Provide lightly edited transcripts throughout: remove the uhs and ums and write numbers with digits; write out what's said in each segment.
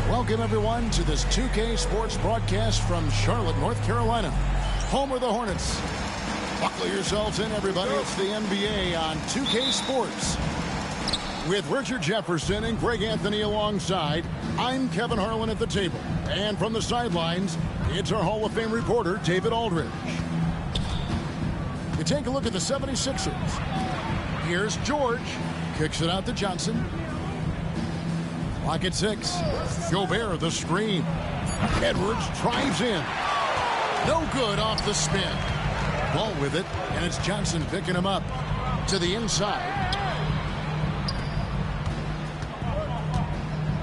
Welcome, everyone, to this 2K Sports broadcast from Charlotte, North Carolina, home of the Hornets. Buckle yourselves in, everybody. It's the NBA on 2K Sports. With Richard Jefferson and Greg Anthony alongside, I'm Kevin Harlan at the table. And from the sidelines, it's our Hall of Fame reporter, David Aldridge. You take a look at the 76ers. Here's George. Kicks it out to Johnson. Clock at 6. Gobert, the screen. Edwards drives in. No good off the spin. Ball with it, and it's Johnson picking him up to the inside.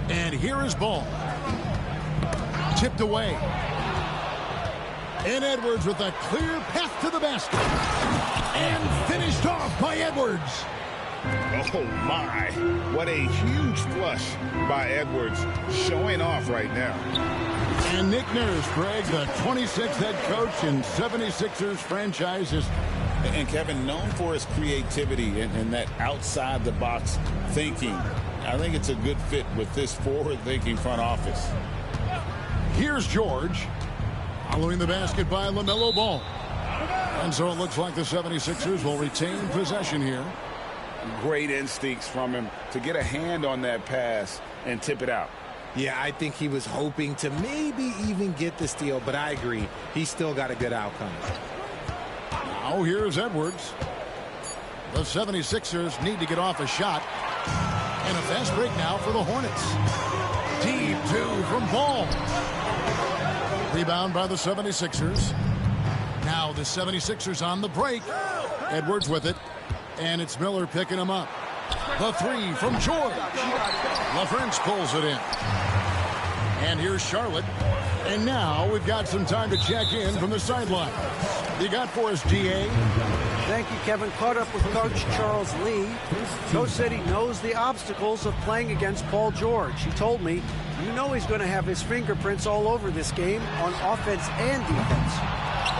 And here is Ball. Tipped away. And Edwards with a clear path to the basket. And finished off by Edwards. Oh, my. What a huge flush by Edwards, showing off right now. And Nick Nurse, Greg, the 26th head coach in 76ers franchise history. And Kevin, known for his creativity and that outside-the-box thinking. I think it's a good fit with this forward-thinking front office. Here's George. Following the basket by LaMelo Ball. And so it looks like the 76ers will retain possession here. Great instincts from him to get a hand on that pass and tip it out. Yeah, I think he was hoping to maybe even get the steal, but I agree. He's still got a good outcome. Now here's Edwards. The 76ers need to get off a shot. And a fast break now for the Hornets. Deep two from Ball. Rebound by the 76ers. Now the 76ers on the break. Edwards with it. And it's Miller picking him up. The three from George. LaFrance pulls it in. And here's Charlotte. And now we've got some time to check in from the sideline. You got for us, DA? Thank you, Kevin. Caught up with Coach Charles Lee. Coach said he knows the obstacles of playing against Paul George. He told me, you know he's going to have his fingerprints all over this game on offense and defense.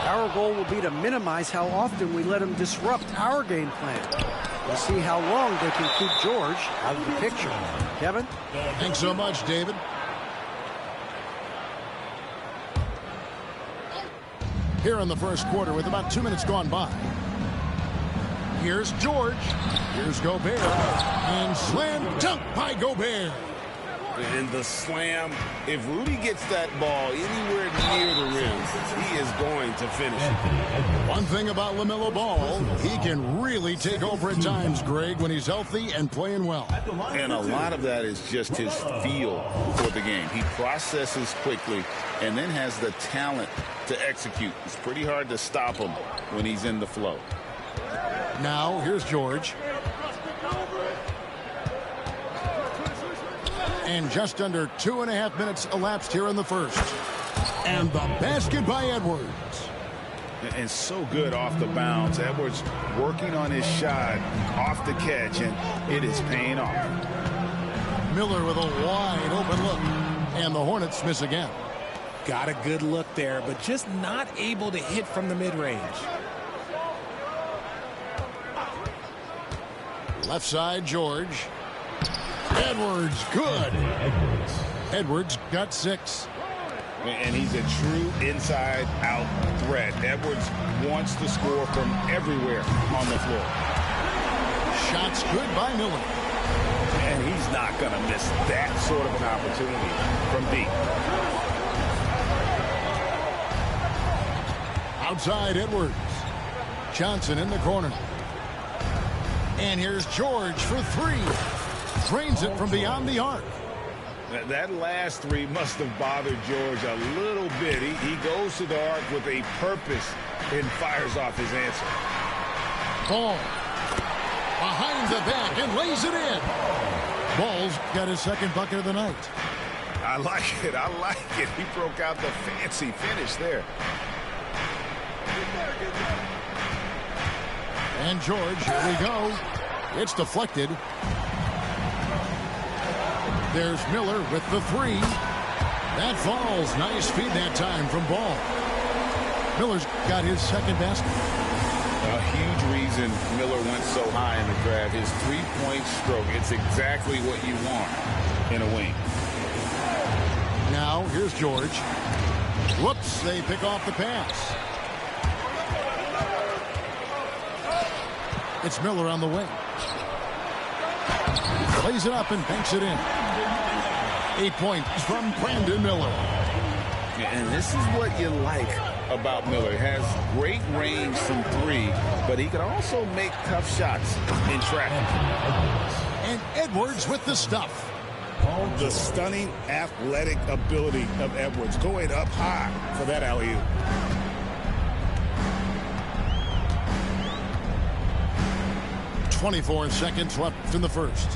Our goal will be to minimize how often we let him disrupt our game plan. We'll see how long they can keep George out of the picture. Kevin? Thanks so much, David. Here in the first quarter with about 2 minutes gone by. Here's George. Here's Gobert. And slam dunk by Gobert. And the slam, if Rudy gets that ball anywhere near the rim, he is going to finish it. One thing about LaMelo Ball, he can really take over at times, Greg, when he's healthy and playing well. And a lot of that is just his feel for the game. He processes quickly and then has the talent to execute. It's pretty hard to stop him when he's in the flow. Now, here's George. And just under 2.5 minutes elapsed here in the first. And the basket by Edwards. And so good off the bounce. Edwards working on his shot off the catch, and it is paying off. Miller with a wide open look. And the Hornets miss again. Got a good look there, but just not able to hit from the mid-range. Left side, George. Edwards, good. Edwards got 6. And he's a true inside-out threat. Edwards wants to score from everywhere on the floor. Shots good by Miller. And he's not going to miss that sort of an opportunity from deep. Outside Edwards. Johnson in the corner. And here's George for 3. Drains it from beyond the arc. That last 3 must have bothered George a little bit. He goes to the arc with a purpose and fires off his answer. Ball. Behind the back and lays it in. Ball's got his second bucket of the night. I like it. I like it. He broke out the fancy finish there. And George, here we go. It's deflected. There's Miller with the 3. That falls. Nice feed that time from Ball. Miller's got his second basket. A huge reason Miller went so high in the draft. His three-point stroke. It's exactly what you want in a wing. Now, here's George. Whoops, they pick off the pass. It's Miller on the wing. Plays it up and banks it in. 8 points from Brandon Miller. And this is what you like about Miller. He has great range from 3, but he can also make tough shots in traffic. And Edwards with the stuff. The stunning athletic ability of Edwards going up high for that alley-oop. .24 seconds left in the first.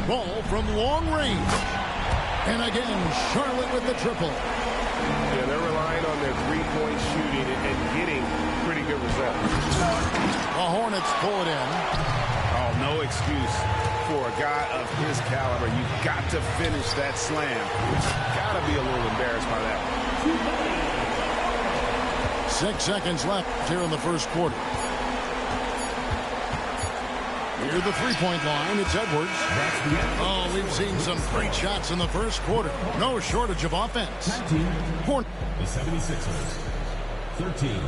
Ball from long range. And again, Charlotte with the triple. Yeah, they're relying on their three-point shooting and getting pretty good results. The Hornets pull it in. Oh, no excuse for a guy of his caliber. You've got to finish that slam. Got to be a little embarrassed by that one. 6 seconds left here in the first quarter. Near the three-point line, it's Edwards. Oh, we've seen some great shots in the first quarter. No shortage of offense. The 76ers, 13.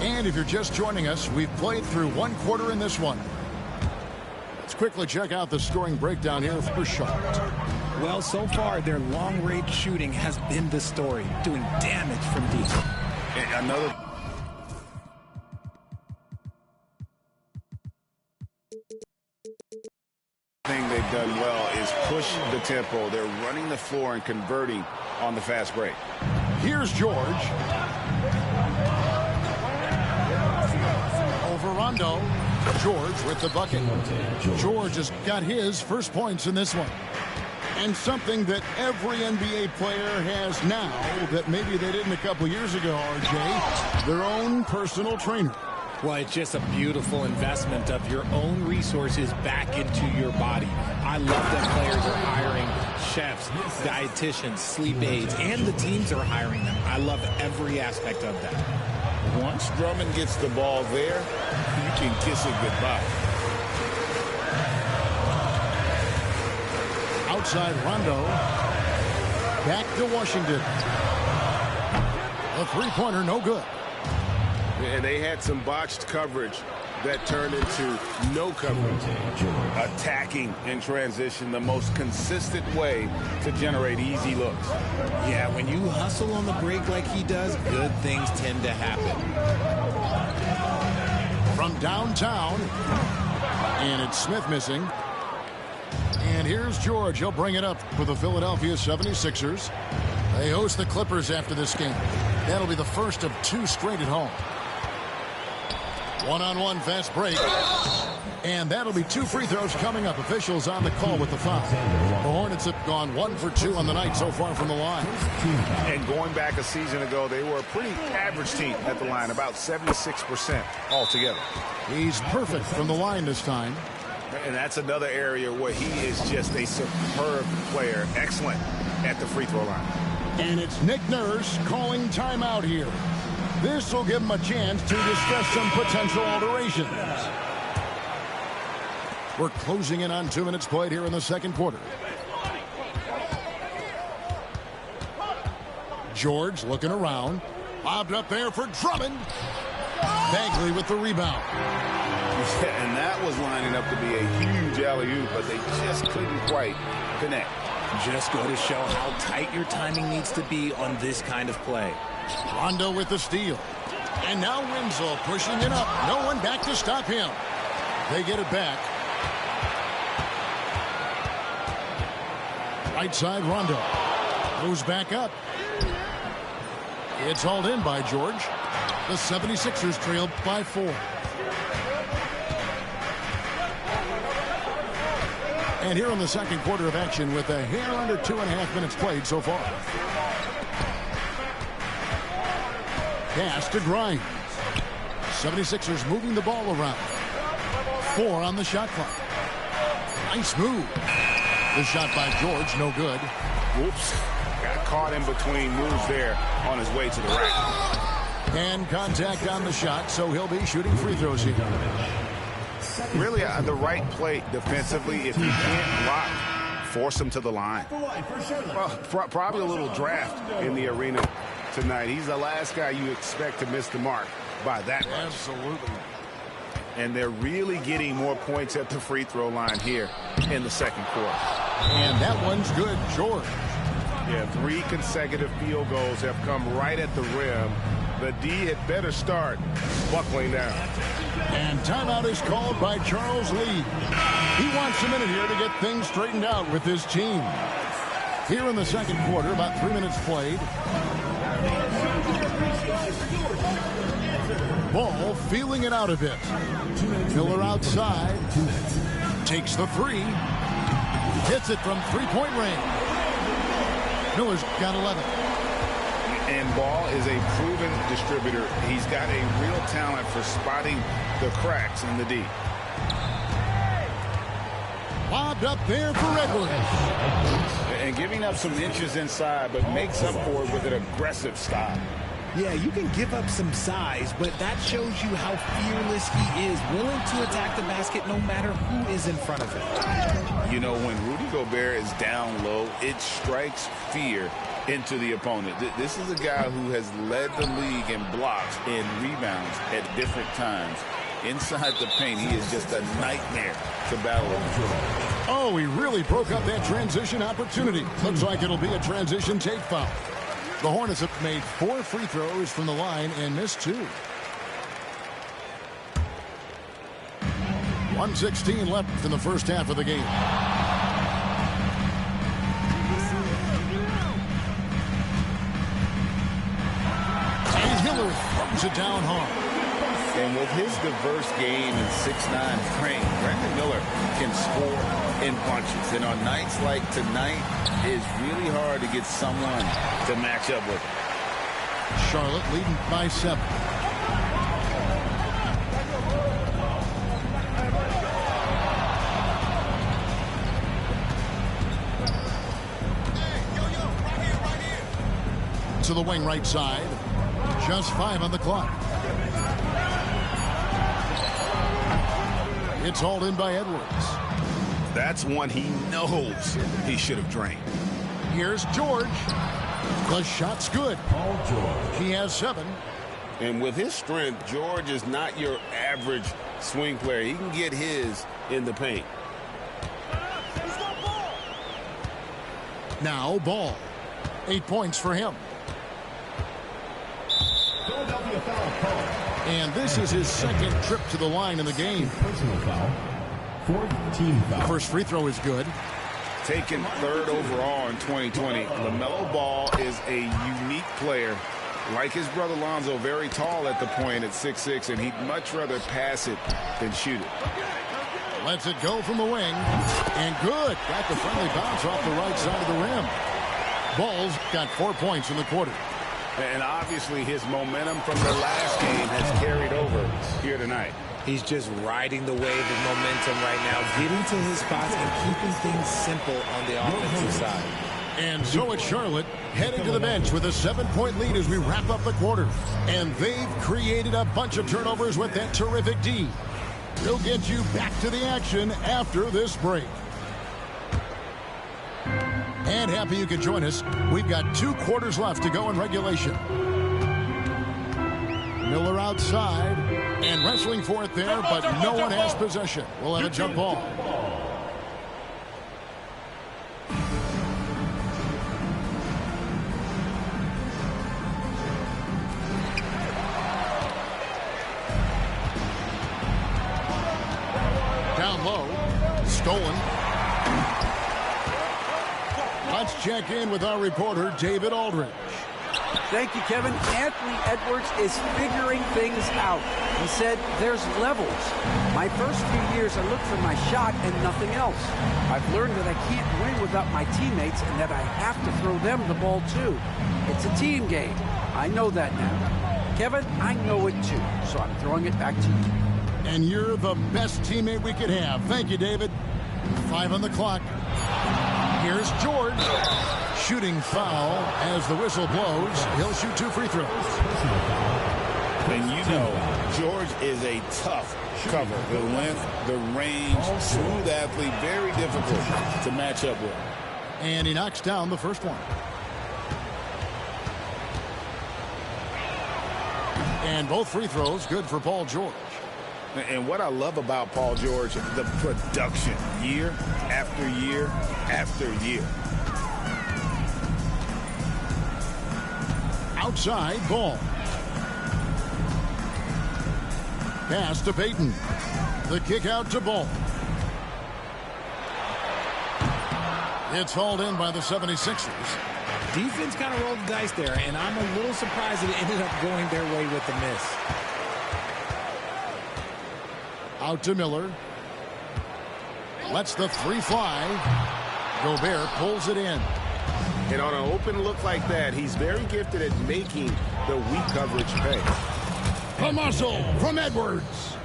And if you're just joining us, we've played through one quarter in this one. Let's quickly check out the scoring breakdown here for Charlotte. Well, so far, their long-range shooting has been the story, doing damage from deep. And another... thing they've done well is push the tempo. They're running the floor and converting on the fast break. Here's George. Over Rondo. George with the bucket. George has got his first points in this one. And something that every NBA player has now that maybe they didn't a couple years ago, RJ, their own personal trainer. Well, it's just a beautiful investment of your own resources back into your body. I love that players are hiring chefs, dietitians, sleep aides, and the teams are hiring them. I love every aspect of that. Once Drummond gets the ball there, you can kiss it goodbye. Outside Rondo. Back to Washington. A three-pointer, no good. And they had some botched coverage that turned into no coverage. Attacking in transition, the most consistent way to generate easy looks. Yeah, when you hustle on the break like he does, good things tend to happen. From downtown, and it's Smith missing. And here's George. He'll bring it up for the Philadelphia 76ers. They host the Clippers after this game. That'll be the first of 2 straight at home. One-on-one fast break. And that'll be 2 free throws coming up. Officials on the call with the foul. The Hornets have gone 1 for 2 on the night so far from the line. And going back a season ago, they were a pretty average team at the line, about 76% altogether. He's perfect from the line this time. And that's another area where he is just a superb player, excellent at the free throw line. And it's Nick Nurse calling timeout here. This will give him a chance to discuss some potential alterations. We're closing in on 2 minutes played here in the second quarter. George looking around. Lobbed up there for Drummond. Bagley with the rebound. And that was lining up to be a huge alley-oop, but they just couldn't quite connect. Just go to show how tight your timing needs to be on this kind of play. Rondo with the steal. And now Winslow pushing it up. No one back to stop him. They get it back. Right side, Rondo. Moves back up. It's hauled in by George. The 76ers trailed by 4. And here in the second quarter of action with a hair under 2.5 minutes played so far. Pass to Grimes. 76ers moving the ball around. 4 on the shot clock. Nice move. The shot by George, no good. Whoops. Got caught in between moves there on his way to the rack. And contact on the shot, so he'll be shooting free throws here. Really the right play defensively. If you can't block, force him to the line. Well, probably a little draft in the arena tonight. He's the last guy you expect to miss the mark by that much. Absolutely. And they're really getting more points at the free throw line here in the second quarter. And that one's good, George. Yeah, 3 consecutive field goals have come right at the rim. The D had better start buckling down. And timeout is called by Charles Lee. He wants a minute here to get things straightened out with his team. Here in the second quarter, about 3 minutes played. Ball feeling it out a bit. Miller outside. Takes the 3. Hits it from three-point range. Miller's got 11. And Ball is a proven distributor. He's got a real talent for spotting the cracks in the D. Lobbed up there for Edwards. And giving up some inches inside, but makes up for it with an aggressive stop. Yeah, you can give up some size, but that shows you how fearless he is, willing to attack the basket no matter who is in front of him. You know, when Rudy Gobert is down low, it strikes fear into the opponent. This is a guy who has led the league in blocks and rebounds at different times. Inside the paint, he is just a nightmare to battle with. Oh, he really broke up that transition opportunity. Looks like it'll be a transition take foul. The Hornets have made 4 free throws from the line and missed 2. 1:16 left in the first half of the game. And Miller throws it down hard. And with his diverse game and 6'9" frame, Brandon Miller can score in bunches. And on nights like tonight, it's really hard to get someone to match up with him. Charlotte leading by 7. To the wing right side. Just 5 on the clock. It's hauled in by Edwards. That's one he knows he should have drained. Here's George. The shot's good. Paul George. He has 7. And with his strength, George is not your average swing player. He can get his in the paint. Now Ball. 8 points for him. Philadelphia foul call. And this is his second trip to the line in the game. Personal foul. 4th team foul. First free throw is good. Taken 3rd overall in 2020, LaMelo Ball is a unique player. Like his brother Lonzo, very tall at the point at 6'6", and he'd much rather pass it than shoot it. Lets it go from the wing. And good. Got the friendly bounce off the right side of the rim. Bulls got 4 points in the quarter. And obviously his momentum from the last game has carried over here tonight. He's just riding the wave of momentum right now, getting to his spots and keeping things simple on the offensive side. And so it's Charlotte heading to the bench with a 7-point lead as we wrap up the quarter. And they've created a bunch of turnovers with that terrific D. We'll get you back to the action after this break. And happy you could join us. We've got 2 quarters left to go in regulation. Miller outside and wrestling for it there, but no one has possession. We'll have a jump ball. Down low, stolen. Let's check in with our reporter, David Aldridge. Thank you, Kevin. Anthony Edwards is figuring things out. He said there's levels. My first few years, I looked for my shot and nothing else. I've learned that I can't win without my teammates and that I have to throw them the ball too. It's a team game. I know that now. Kevin, I know it too, so I'm throwing it back to you. And you're the best teammate we could have. Thank you, David. 5 on the clock. Here's George. Shooting foul as the whistle blows. He'll shoot 2 free throws. And you know, George is a tough cover. The length, the range, smooth athlete, very difficult to match up with. And he knocks down the first one. And both free throws good for Paul George. And what I love about Paul George, the production, year after year after year. Outside, ball. Pass to Payton. The kick out to Ball. It's hauled in by the 76ers. Defense kind of rolled the dice there, and I'm a little surprised that it ended up going their way with the miss. Out to Miller. Lets the 3 fly. Gobert pulls it in. And on an open look like that, he's very gifted at making the weak coverage pay. A muscle from Edwards.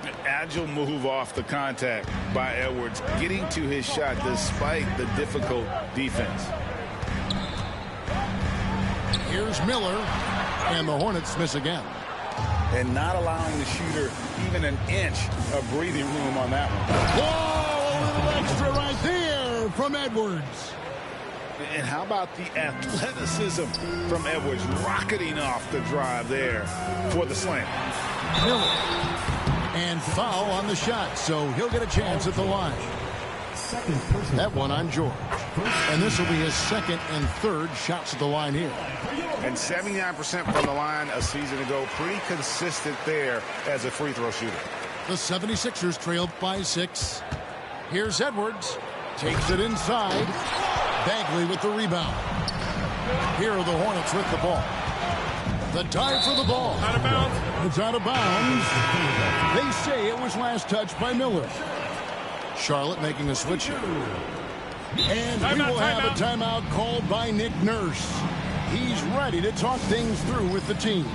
An agile move off the contact by Edwards, getting to his shot despite the difficult defense. Here's Miller, and the Hornets miss again. And not allowing the shooter even an inch of breathing room on that one. Whoa, a little extra right there from Edwards. And how about the athleticism from Edwards rocketing off the drive there for the slam. Miller. And foul on the shot, so he'll get a chance at the line. That one on George. And this will be his second and third shots at the line here. And 79% from the line a season ago. Pretty consistent there as a free throw shooter. The 76ers trailed by 6. Here's Edwards. Takes it inside. Bagley with the rebound. Here are the Hornets with the ball. The dive for the ball. Out of bounds. It's out of bounds. They say it was last touched by Miller. Charlotte making a switch here. And we will have a timeout called by Nick Nurse. He's ready to talk things through with the team.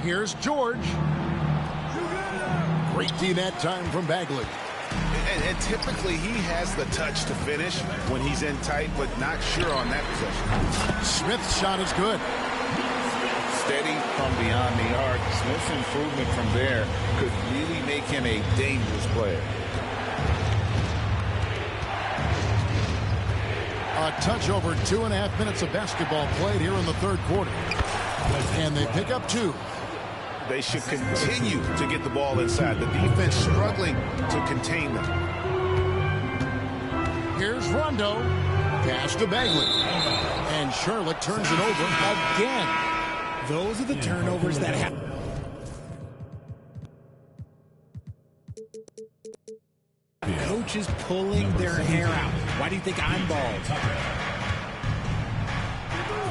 Here's George. Great D that time from Bagley. And typically he has the touch to finish when he's in tight, but not sure on that possession. Smith's shot is good. Steady from beyond the arc. Smith's improvement from there could really make him a dangerous player. A touch over 2.5 minutes of basketball played here in the third quarter. And they pick up 2. They should continue to get the ball inside. The defense struggling to contain them. Here's Rondo. Pass to Bagley. And Charlotte turns it over again. Those are the turnovers that have... coaches pulling their hair out. Why do you think I'm bald?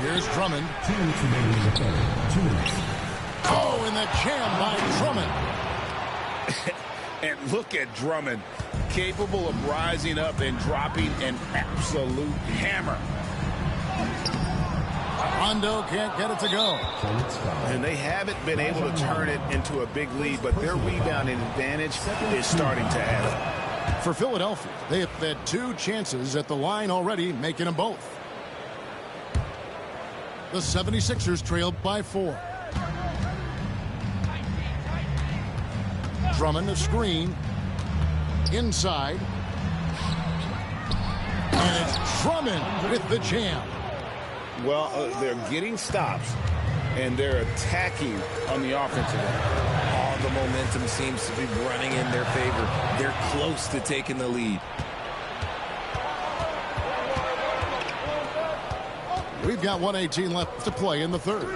Here's Drummond. 2 minutes remaining in the third. 2 minutes. Oh, and the jam by Drummond. And look at Drummond, capable of rising up and dropping an absolute hammer. Rondo can't get it to go. And they haven't been able to turn it into a big lead, but their rebounding advantage is starting to add up. For Philadelphia, they have had 2 chances at the line already, making them both. The 76ers trail by 4. Drummond a screen. Inside. And it's Drummond with the jam. Well, they're getting stops, and they're attacking on the offensive end. All the momentum seems to be running in their favor. They're close to taking the lead. We've got 1:18 left to play in the third.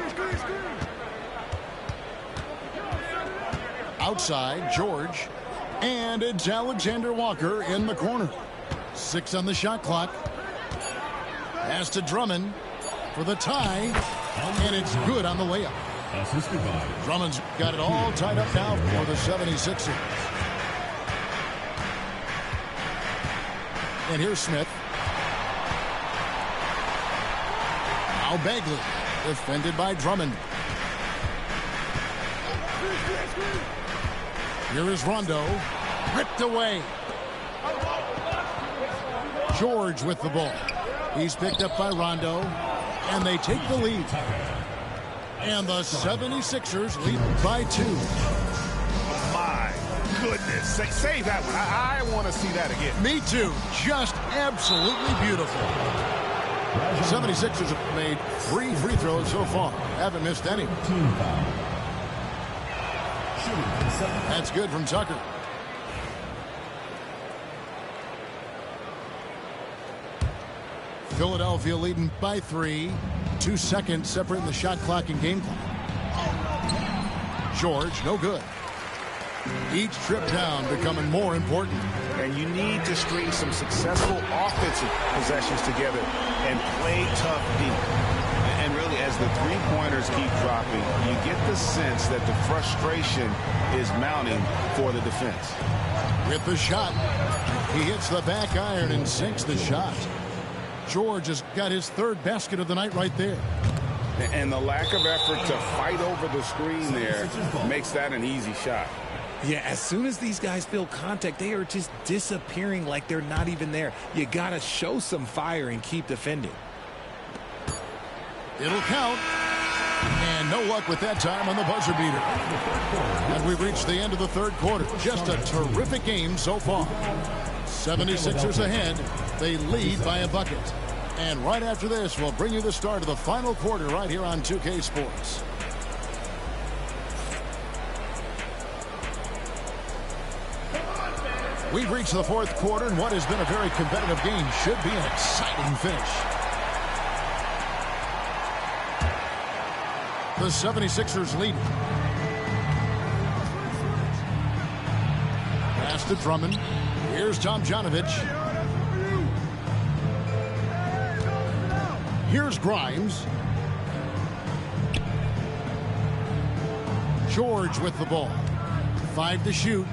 Outside, George. And it's Alexander Walker in the corner. 6 on the shot clock. Pass to Drummond for the tie. And it's good on the layup. Assisted by Drummond's got it all tied up now for the 76ers. And here's Smith. Now Bagley, defended by Drummond. Here is Rondo, ripped away. George with the ball. He's picked up by Rondo, and they take the lead. And the 76ers lead by 2. My goodness. Save that one. I want to see that again. Me too. Just absolutely beautiful. 76ers have made 3 free throws so far. Haven't missed any. team foul. Shooting from 7. That's good from Tucker. Philadelphia leading by 3. 2 seconds separating the shot clock and game clock. George, no good. Each trip down becoming more important. And you need to string some successful offensive possessions together and play tough deep. And really, as the three-pointers keep dropping, you get the sense that the frustration is mounting for the defense. With the shot, he hits the back iron and sinks the shot. George has got his 3rd basket of the night right there. And the lack of effort to fight over the screen there makes that an easy shot. Yeah, as soon as these guys feel contact, they are just disappearing like they're not even there. You got to show some fire and keep defending. It'll count. And no luck with that time on the buzzer beater. And we've reached the end of the 3rd quarter. Just a terrific game so far. 76ers ahead. They lead by a bucket. And right after this, we'll bring you the start of the final quarter right here on 2K Sports. We've reached the 4th quarter, and what has been a very competitive game should be an exciting finish. The 76ers lead. Pass to Drummond. Here's Tomjanovich. Here's Grimes. George with the ball. 5 to shoot.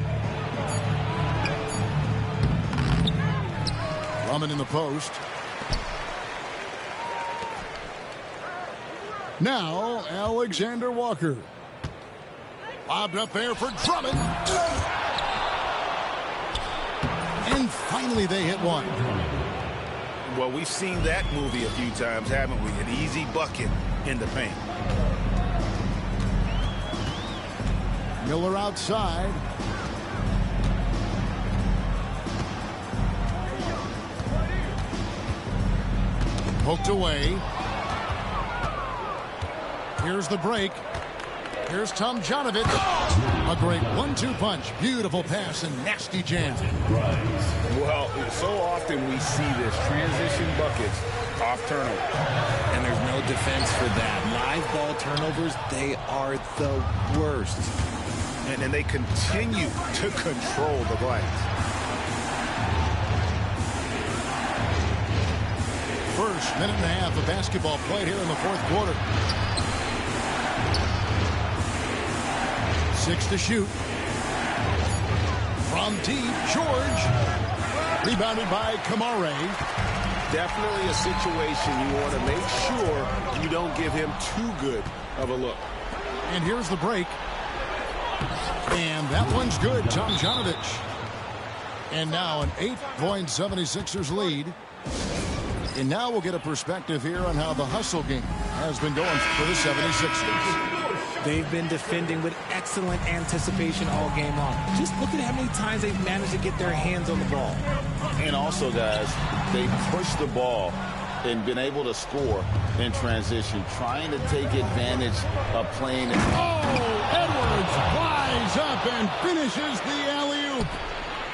Drummond in the post. Now, Alexander Walker. Lobbed up there for Drummond. And finally they hit one. Well, we've seen that movie a few times, haven't we? An easy bucket in the paint. Miller outside. Poked away. Here's the break. Here's Tomjanovich. A great 1-2 punch. Beautiful pass and nasty jam. Well, so often we see this transition buckets off turnover. And there's no defense for that. Live ball turnovers, they are the worst. And they continue to control the glass. first minute and a half of basketball played here in the fourth quarter. 6 to shoot. From deep, George. Rebounded by Kamare. Definitely a situation you want to make sure you don't give him too good of a look. And here's the break. And that one's good, Tomjanovich. And now an 8-point 76ers lead. And now we'll get a perspective here on how the hustle game has been going for the 76ers. They've been defending with excellent anticipation all game long. Just look at how many times they've managed to get their hands on the ball. And also, guys, they pushed the ball and been able to score in transition, trying to take advantage of playing. Oh, Edwards flies up and finishes the alley-oop.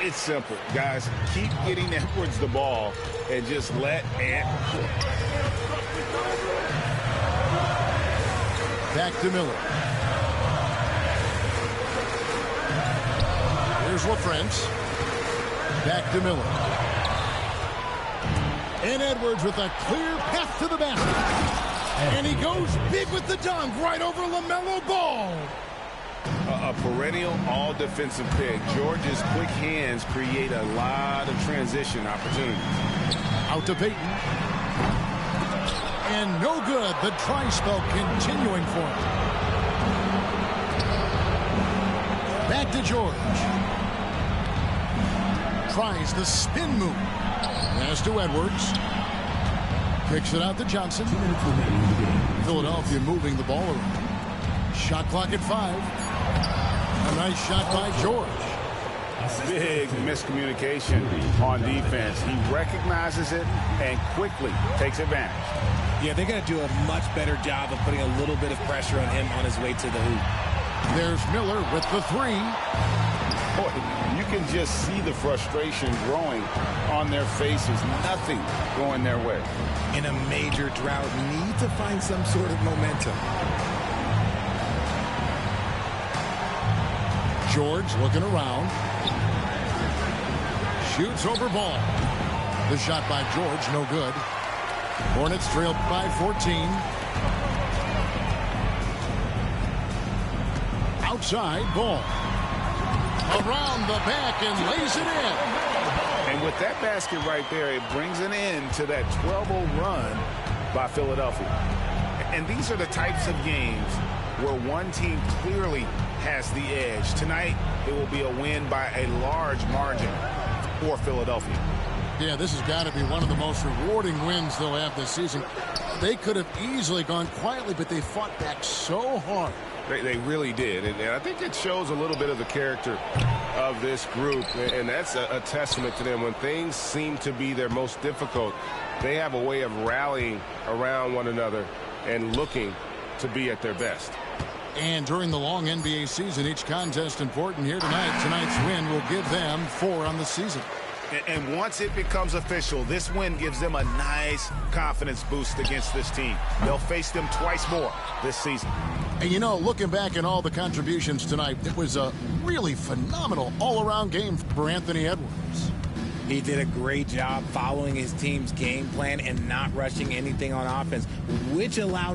It's simple, guys. Keep getting Edwards the ball and just let Ant cook. Back to Miller. Here's LaFrance. Back to Miller. And Edwards with a clear path to the basket. And he goes big with the dunk right over LaMelo Ball. A perennial all-defensive pick. George's quick hands create a lot of transition opportunity. Out to Payton. And no good. The try spell continuing for him. Back to George. Tries the spin move. Pass to Edwards. Kicks it out to Johnson. Philadelphia moving the ball around. Shot clock at 5. A nice shot by George. Big miscommunication on defense. He recognizes it and quickly takes advantage. Yeah, they're going to do a much better job of putting a little bit of pressure on him on his way to the hoop. There's Miller with the 3. Boy, you can just see the frustration growing on their faces. Nothing going their way. In a major drought, need to find some sort of momentum. George looking around. Shoots over Ball. The shot by George, no good. Hornets trail by 14. Outside, Ball. Around the back and lays it in. And with that basket right there, it brings an end to that 12-0 run by Philadelphia. And these are the types of games where one team clearly has the edge. Tonight, it will be a win by a large margin for Philadelphia. Yeah, this has got to be one of the most rewarding wins they'll have this season. They could have easily gone quietly, but they fought back so hard. They really did. And I think it shows a little bit of the character of this group. And that's a testament to them. When things seem to be their most difficult, they have a way of rallying around one another and looking to be at their best. And during the long NBA season, each contest important here tonight. Tonight's win will give them 4 on the season. And once it becomes official, this win gives them a nice confidence boost against this team. They'll face them twice more this season. And you know, looking back at all the contributions tonight, it was a really phenomenal all-around game for Anthony Edwards. He did a great job following his team's game plan and not rushing anything on offense, which allowed him